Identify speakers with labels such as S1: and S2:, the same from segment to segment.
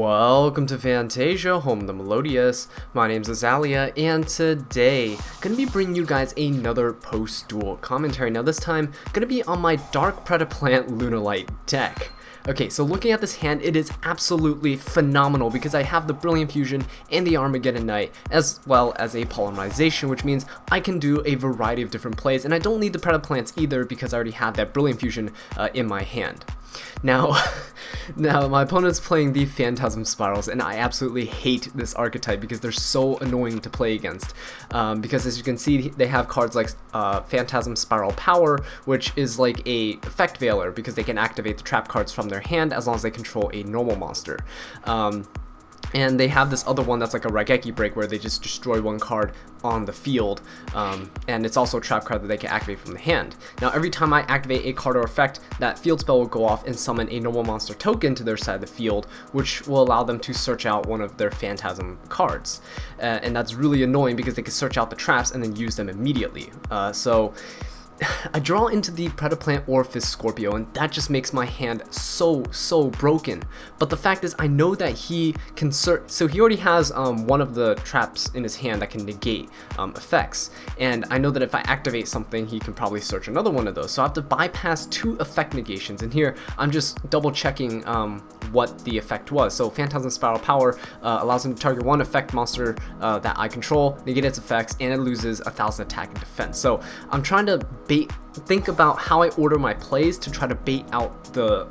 S1: Welcome to Fantasia, home of the melodious. My name's Azallea, and today gonna be bringing you guys another post-duel commentary. Now this time, gonna be on my Dark Predaplant Lunalight deck. Okay, so looking at this hand, it is absolutely phenomenal because I have the Brilliant Fusion and the Armageddon Knight, as well as a Polymerization, which means I can do a variety of different plays, and I don't need the Predaplants either because I already have that Brilliant Fusion in my hand. Now my opponent's playing the Phantasm Spirals, and I absolutely hate this archetype because they're so annoying to play against. Because as you can see, they have cards like Phantasm Spiral Power, which is like a effect veiler because they can activate the trap cards from their hand as long as they control a normal monster. And they have this other one that's like a Raigeki break where they just destroy one card on the field, and it's also a trap card that they can activate from the hand. Now every time I activate a card or effect, that field spell will go off and summon a normal monster token to their side of the field, which will allow them to search out one of their Phantasm cards. And that's really annoying because they can search out the traps and then use them immediately. So I draw into the Predaplant Orifice Scorpio, and that just makes my hand so broken. But the fact is, I know that he can search, so he already has one of the traps in his hand that can negate effects, and I know that if I activate something, he can probably search another one of those. So I have to bypass 2 effect negations, and here I'm just double checking what the effect was. So Phantasm Spiral Power allows him to target one effect monster that I control, negate its effects, and it loses 1,000 attack and defense. So I'm trying to think about how I order my plays to try to bait out the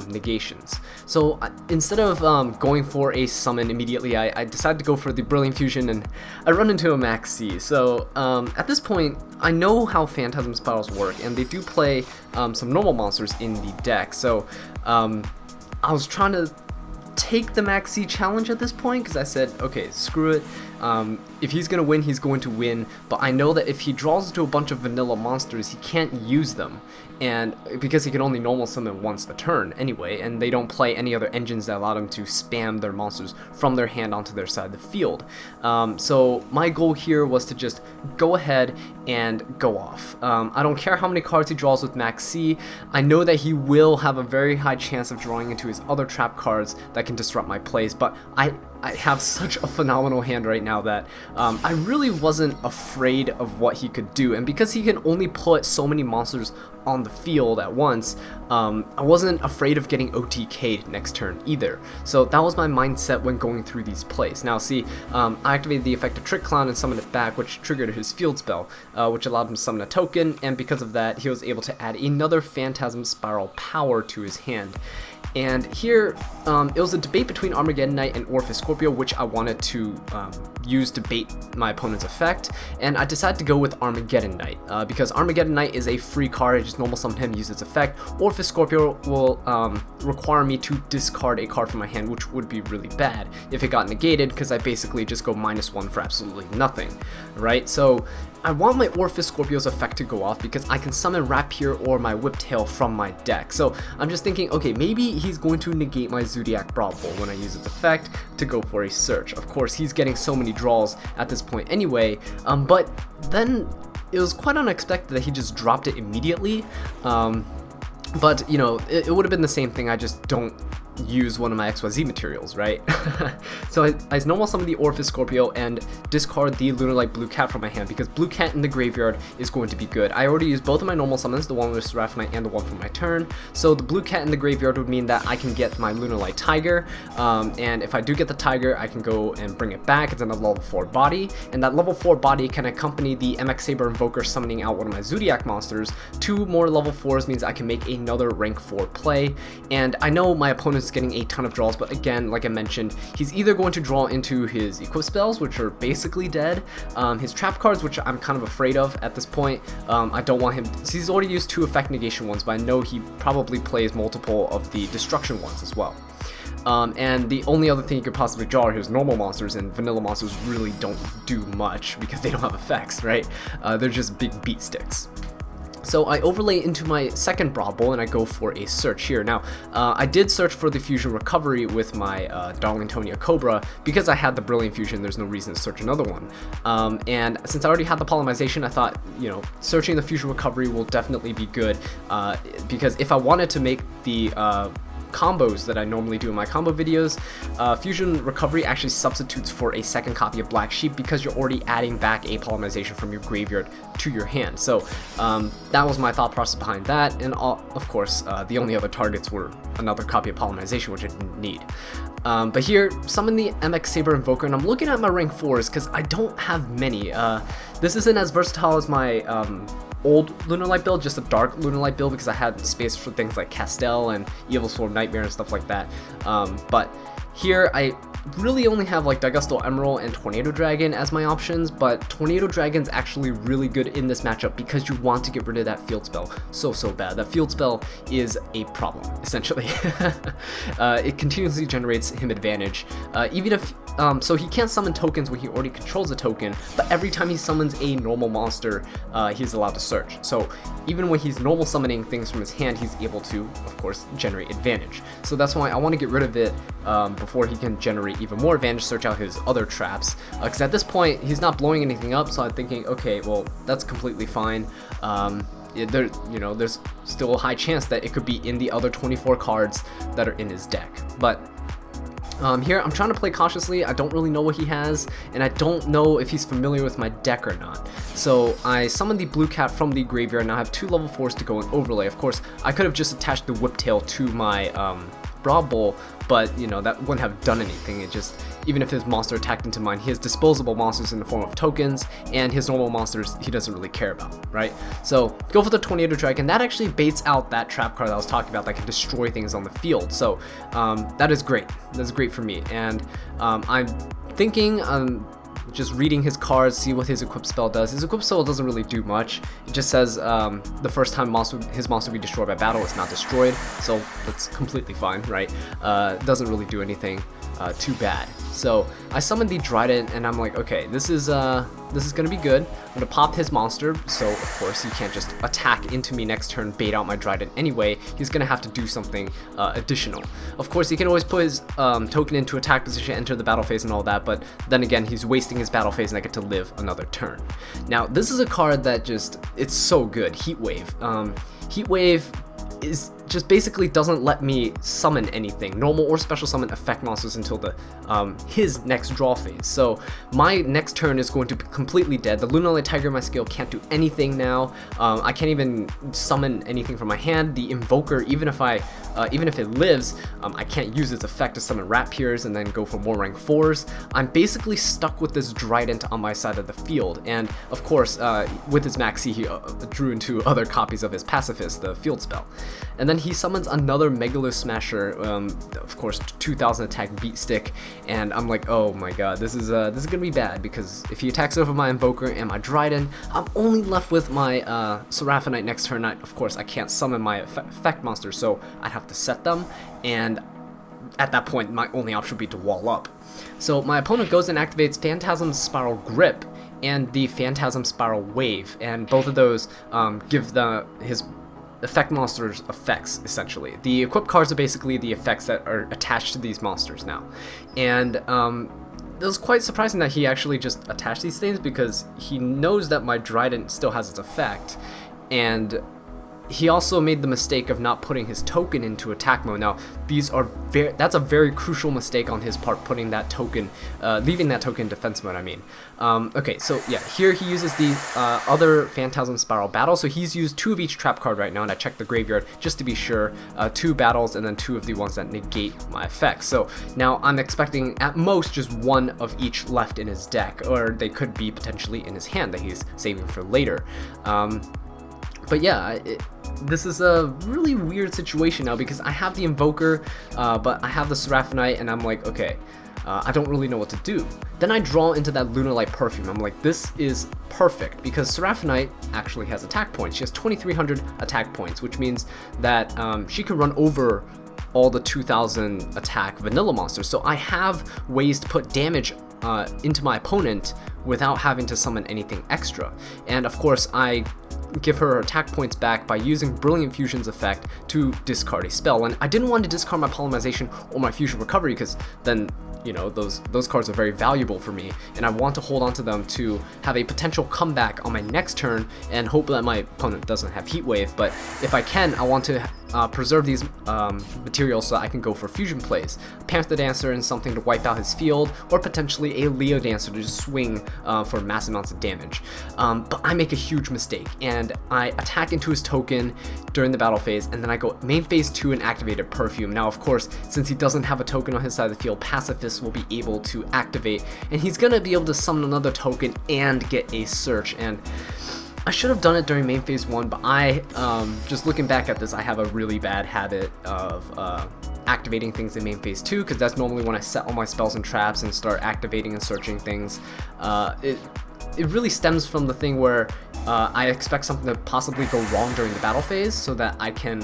S1: negations. So instead of going for a summon immediately, I decided to go for the Brilliant Fusion, and I run into a Max C. So at this point, I know how Phantasm Spirals work, and they do play some normal monsters in the deck. So I was trying to take the Max C challenge at this point because I said, okay, screw it. If he's gonna win, he's going to win, but I know that if he draws into a bunch of vanilla monsters, he can't use them, and because he can only normal summon once a turn anyway, and they don't play any other engines that allow them to spam their monsters from their hand onto their side of the field. So my goal here was to just go ahead and go off. I don't care how many cards he draws with Max C. I know that he will have a very high chance of drawing into his other trap cards that can disrupt my plays, but I have such a phenomenal hand right now that I really wasn't afraid of what he could do, and because he can only put so many monsters on the field at once, I wasn't afraid of getting OTK'd next turn either. So that was my mindset when going through these plays. Now see, I activated the effect of Trick Clown and summoned it back, which triggered his field spell, which allowed him to summon a token, and because of that, he was able to add another Phantasm Spiral Power to his hand. And here, it was a debate between Armageddon Knight and Orifice Scorpio, which I wanted to use to bait my opponent's effect, and I decided to go with Armageddon Knight, because Armageddon Knight is a free card. I just normal summon him, use its effect. Orifice Scorpio will require me to discard a card from my hand, which would be really bad if it got negated, because I basically just go -1 for absolutely nothing, right? So I want my Orifice Scorpio's effect to go off because I can summon Rapier or my Whiptail from my deck. So I'm just thinking, okay, maybe he's going to negate my Zodiac Brawl when I use its effect to go for a search. Of course, he's getting so many draws at this point anyway, but then it was quite unexpected that he just dropped it immediately. But, you know, it would have been the same thing, I just don't use one of my XYZ materials, right? So I normal summon the Orifice Scorpio and discard the Lunalight Blue Cat from my hand because Blue Cat in the graveyard is going to be good. I already used both of my normal summons, the one with Seraphonite and the one from my turn, so the Blue Cat in the graveyard would mean that I can get my Lunalight Tiger, and if I do get the Tiger, I can go and bring it back. It's in a level 4 body, and that level 4 body can accompany the MX Saber Invoker summoning out one of my Zodiac monsters. 2 more level 4s means I can make another rank 4 play, and I know my opponent's getting a ton of draws, but again, like I mentioned, he's either going to draw into his equip spells, which are basically dead, his trap cards, which I'm kind of afraid of at this point. I don't want him, so he's already used 2 effect negation ones, but I know he probably plays multiple of the destruction ones as well. And the only other thing he could possibly draw are his normal monsters, and vanilla monsters really don't do much because they don't have effects, right? They're just big beat sticks. So I overlay into my second Brawl Bowl and I go for a search here. Now, I did search for the Fusion Recovery with my Darlingtonia Cobra. Because I had the Brilliant Fusion, there's no reason to search another one. And since I already had the Polymerization, I thought, you know, searching the Fusion Recovery will definitely be good. Because if I wanted to make the combos that I normally do in my combo videos, Fusion Recovery actually substitutes for a second copy of Black Sheep because you're already adding back a polymerization from your graveyard to your hand. So that was my thought process behind that, and of course the only other targets were another copy of polymerization, which I didn't need. But here, summon the MX Saber Invoker, and I'm looking at my rank 4s because I don't have many. This isn't as versatile as my old Lunalight build, just a dark Lunalight build, because I had space for things like Castell and Evil Sword Nightmare and stuff like that. But here I really only have like Daigusto Emerald and Tornado Dragon as my options, but Tornado Dragon's actually really good in this matchup because you want to get rid of that field spell so bad. That field spell is a problem, essentially. It continuously generates him advantage, even if so he can't summon tokens when he already controls a token, but every time he summons a normal monster, he's allowed to search. So even when he's normal summoning things from his hand, he's able to, of course, generate advantage. So that's why I want to get rid of it before he can generate even more advantage, search out his other traps, because at this point he's not blowing anything up, so I'm thinking, okay, well, that's completely fine. There's still a high chance that it could be in the other 24 cards that are in his deck, but here I'm trying to play cautiously. I don't really know what he has, and I don't know if he's familiar with my deck or not. So I summoned the Blue Cat from the graveyard, and I have 2 level 4s to go and overlay. Of course, I could have just attached the Whiptail to my Broad Bowl, but you know, that wouldn't have done anything. It just, even if his monster attacked into mine, he has disposable monsters in the form of tokens, and his normal monsters he doesn't really care about, right? So go for the Tornado Dragon. That actually baits out that trap card that I was talking about that can destroy things on the field. So that is great. That's great for me, and I'm thinking just reading his cards, see what his equip spell does. His equip spell doesn't really do much. It just says the first time his monster will be destroyed by battle, it's not destroyed, so that's completely fine, right? Doesn't really do anything too bad. So I summoned the Trident, and I'm like, okay, this is gonna be good. I'm gonna pop his monster, so of course he can't just attack into me next turn, bait out my Trident anyway. He's gonna have to do something additional. Of course, he can always put his token into attack position, enter the battle phase and all that, but then again, he's wasting his battle phase and I get to live another turn. Now, this is a card that it's so good, Heat Wave. Heat Wave is just basically doesn't let me summon anything, normal or special summon effect monsters until the his next draw phase. So my next turn is going to be completely dead. The Lunalight Tiger in my skill can't do anything now. I can't even summon anything from my hand. The Invoker, even if it lives, I can't use its effect to summon Rat Peers and then go for more rank 4s. I'm basically stuck with this Trident on my side of the field, and of course with his Maxi he drew into other copies of his Pacifist, the field spell. And then he summons another Megalo Smasher, of course 2000 attack Beat Stick, and I'm like, oh my god, this is gonna be bad, because if he attacks over my Invoker and my Trident, I'm only left with my Seraphinite next turn. Of course I can't summon my effect monsters, so I'd have to set them, and at that point my only option would be to wall up. So my opponent goes and activates Phantasm Spiral Grip and the Phantasm Spiral Wave, and both of those give his effect monsters effects, essentially. The equipped cards are basically the effects that are attached to these monsters now. And it was quite surprising that he actually just attached these things, because he knows that my Trident still has its effect, and he also made the mistake of not putting his token into attack mode. Now, that's a very crucial mistake on his part, putting that token, leaving that token in defense mode, I mean. Okay, so yeah, here he uses the other Phantasm Spiral Battle, so he's used 2 of each trap card right now, and I checked the graveyard just to be sure, 2 battles and then 2 of the ones that negate my effects. So now I'm expecting at most just 1 of each left in his deck, or they could be potentially in his hand that he's saving for later. But yeah, this is a really weird situation now, because I have the Invoker, but I have the Seraphinite, and I'm like, okay, I don't really know what to do. Then I draw into that Lunalight Perfume. I'm like, this is perfect, because Seraphinite actually has attack points. She has 2,300 attack points, which means that she can run over all the 2,000 attack vanilla monsters. So I have ways to put damage into my opponent without having to summon anything extra. And of course, I give her attack points back by using Brilliant Fusion's effect to discard a spell. And I didn't want to discard my Polymerization or my Fusion Recovery, because then, you know, those cards are very valuable for me, and I want to hold on to them to have a potential comeback on my next turn and hope that my opponent doesn't have Heat Wave. But if I can, I want to preserve these materials so that I can go for fusion plays. Panther Dancer and something to wipe out his field, or potentially a Leo Dancer to just swing for massive amounts of damage. But I make a huge mistake, and I attack into his token during the battle phase, and then I go main phase 2 and activated Perfume. Now, of course, since he doesn't have a token on his side of the field, Pacifist will be able to activate, and he's gonna be able to summon another token and get a search. And I should have done it during main phase 1, but I, just looking back at this, I have a really bad habit of activating things in main phase 2, because that's normally when I set all my spells and traps and start activating and searching things. It really stems from the thing where I expect something to possibly go wrong during the battle phase, so that I can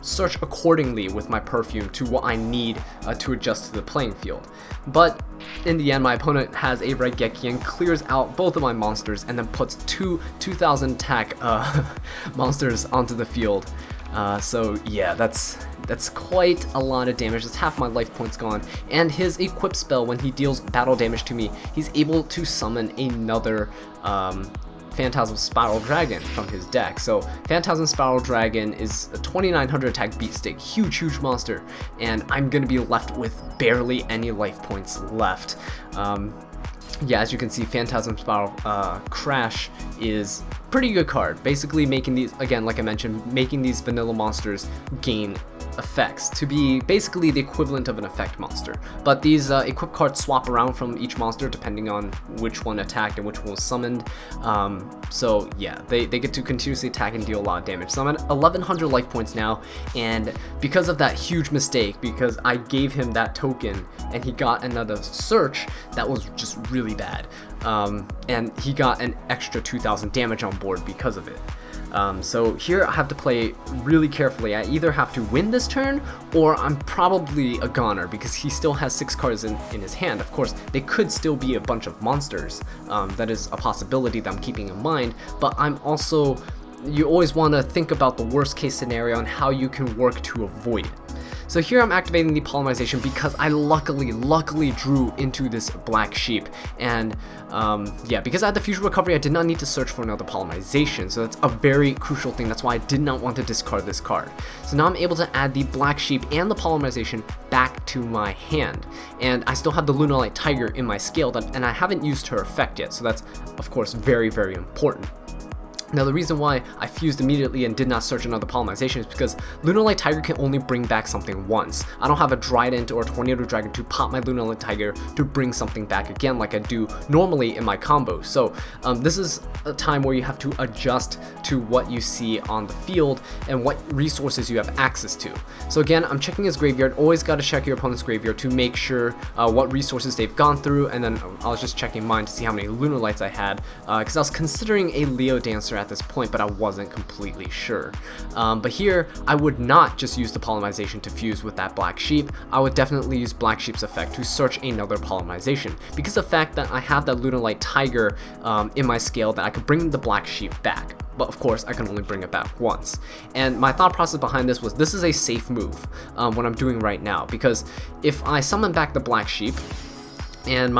S1: search accordingly with my Perfume to what I need to adjust to the playing field. But in the end, my opponent has a Raigeki and clears out both of my monsters, and then puts two 2000 attack monsters onto the field. So yeah, that's quite a lot of damage. That's half my life points gone. And his equip spell, when he deals battle damage to me, he's able to summon another Phantasm Spiral Dragon from his deck. So Phantasm Spiral Dragon is a 2900 attack beatstick, huge monster, and I'm gonna be left with barely any life points left. Yeah, as you can see, Phantasm Spiral Crash is pretty good card. Basically making these, again, like I mentioned, making these vanilla monsters gain effects to be basically the equivalent of an effect monster. But these equip cards swap around from each monster depending on which one attacked and which one was summoned. So yeah, they get to continuously attack and deal a lot of damage. So I'm at 1100 life points now, and because of that huge mistake, because I gave him that token and he got another search, that was just really bad. And he got an extra 2000 damage on board because of it. So here I have to play really carefully. I either have to win this turn, or I'm probably a goner, because he still has 6 cards in his hand. Of course, they could still be a bunch of monsters. That is a possibility that I'm keeping in mind, but I'm also, you always want to think about the worst case scenario and how you can work to avoid it. So here I'm activating the polymerization because I luckily drew into this black sheep, and yeah, because I had the fusion recovery, I did not need to search for another polymerization, so that's a very crucial thing. That's why I did not want to discard this card. So now I'm able to add the black sheep and the polymerization back to my hand, and I still have the Lunalight Tiger in my scale, and I haven't used her effect yet, so that's of course very important. Now, the reason why I fused immediately and did not search another polymerization is because Lunalight Tiger can only bring back something once. I don't have a Trident or a Tornado Dragon to pop my Lunalight Tiger to bring something back again like I do normally in my combo. So this is a time where you have to adjust to what you see on the field and what resources you have access to. So again, I'm checking his graveyard. Always got to check your opponent's graveyard to make sure what resources they've gone through, and then I was just checking mine to see how many Lunalights I had, because I was considering a Leo Dancer at this point, but I wasn't completely sure. But here, I would not just use the polymerization to fuse with that black sheep. I would definitely use black sheep's effect to search another polymerization, because the fact that I have that Lunalight Tiger in my scale, that I could bring the black sheep back. But of course, I can only bring it back once. And my thought process behind this was, this is a safe move, what I'm doing right now, because if I summon back the black sheep and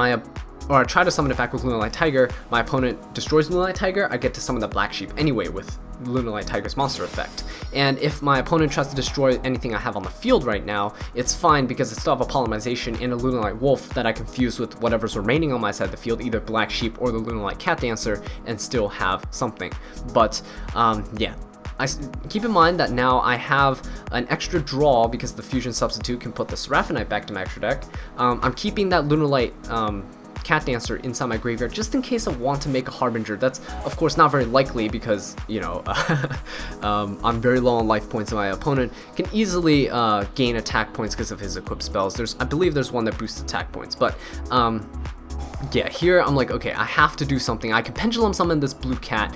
S1: or I try to summon it back with Lunalight Tiger, my opponent destroys Lunalight Tiger, I get to summon the black sheep anyway with Lunalight Tiger's monster effect. And if my opponent tries to destroy anything I have on the field right now, it's fine, because I still have a polymerization and a Lunalight Wolf that I can fuse with whatever's remaining on my side of the field, either black sheep or the Lunalight Cat Dancer, and still have something. But yeah. Keep in mind that now I have an extra draw because the fusion substitute can put the Seraphinite back to my extra deck. I'm keeping that Lunalight Cat Dancer inside my graveyard just in case I want to make a Harbinger. That's of course not very likely, because, you know, I'm very low on life points and my opponent can easily gain attack points because of his equipped spells. I believe there's one that boosts attack points, but yeah, here I'm like, okay, I have to do something. I can Pendulum Summon this blue cat,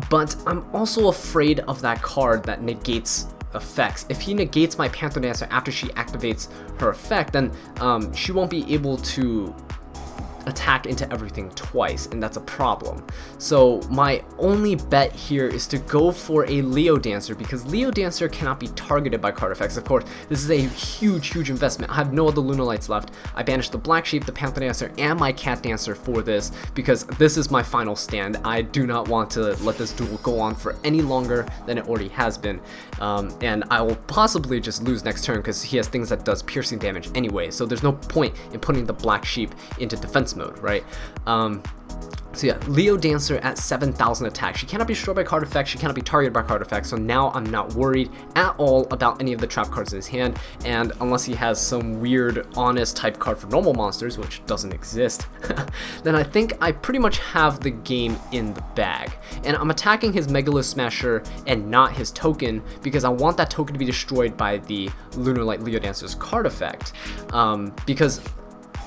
S1: but I'm also afraid of that card that negates effects. If he negates my Panther Dancer after she activates her effect, then she won't be able to attack into everything twice, and that's a problem. So my only bet here is to go for a Leo Dancer, because Leo Dancer cannot be targeted by card effects. Of course, this is a huge investment. I have no other Lunalights left. I banished the Black Sheep, the Panther Dancer, and my Cat Dancer for this, because this is my final stand. I do not want to let this duel go on for any longer than it already has been, and I will possibly just lose next turn because he has things that does piercing damage anyway, so there's no point in putting the Black Sheep into defense mode, right? So yeah, Leo Dancer at 7,000 attack. She cannot be destroyed by card effects, she cannot be targeted by card effects, so now I'm not worried at all about any of the trap cards in his hand, and unless he has some weird honest type card for normal monsters, which doesn't exist, then I think I pretty much have the game in the bag. And I'm attacking his Megalith Smasher and not his token, because I want that token to be destroyed by the Lunalight Leo Dancer's card effect, because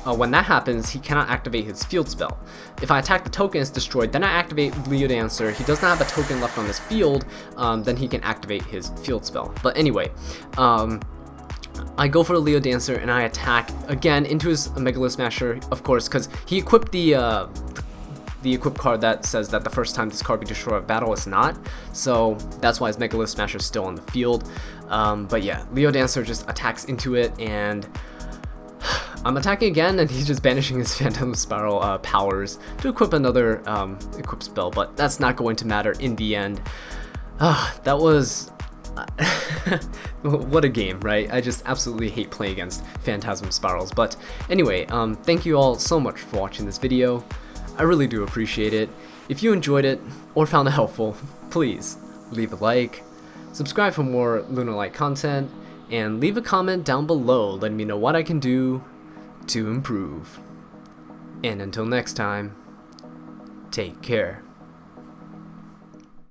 S1: when that happens, he cannot activate his field spell. If I attack the token, it's destroyed, then I activate Leo Dancer, he does not have a token left on his field, then he can activate his field spell. But anyway, I go for the Leo Dancer and I attack again into his Megalith Smasher, of course, because he equipped the equip card that says that the first time this card be destroyed in battle is not, so that's why his Megalith Smasher is still on the field. But yeah, Leo Dancer just attacks into it, and I'm attacking again, and he's just banishing his Phantom Spiral powers to equip another equip spell, but that's not going to matter in the end. That was... what a game, right? I just absolutely hate playing against Phantasm Spirals. But anyway, thank you all so much for watching this video. I really do appreciate it. If you enjoyed it or found it helpful, please leave a like, subscribe for more Lunalight content, and leave a comment down below letting me know what I can do to improve. And until next time, take care.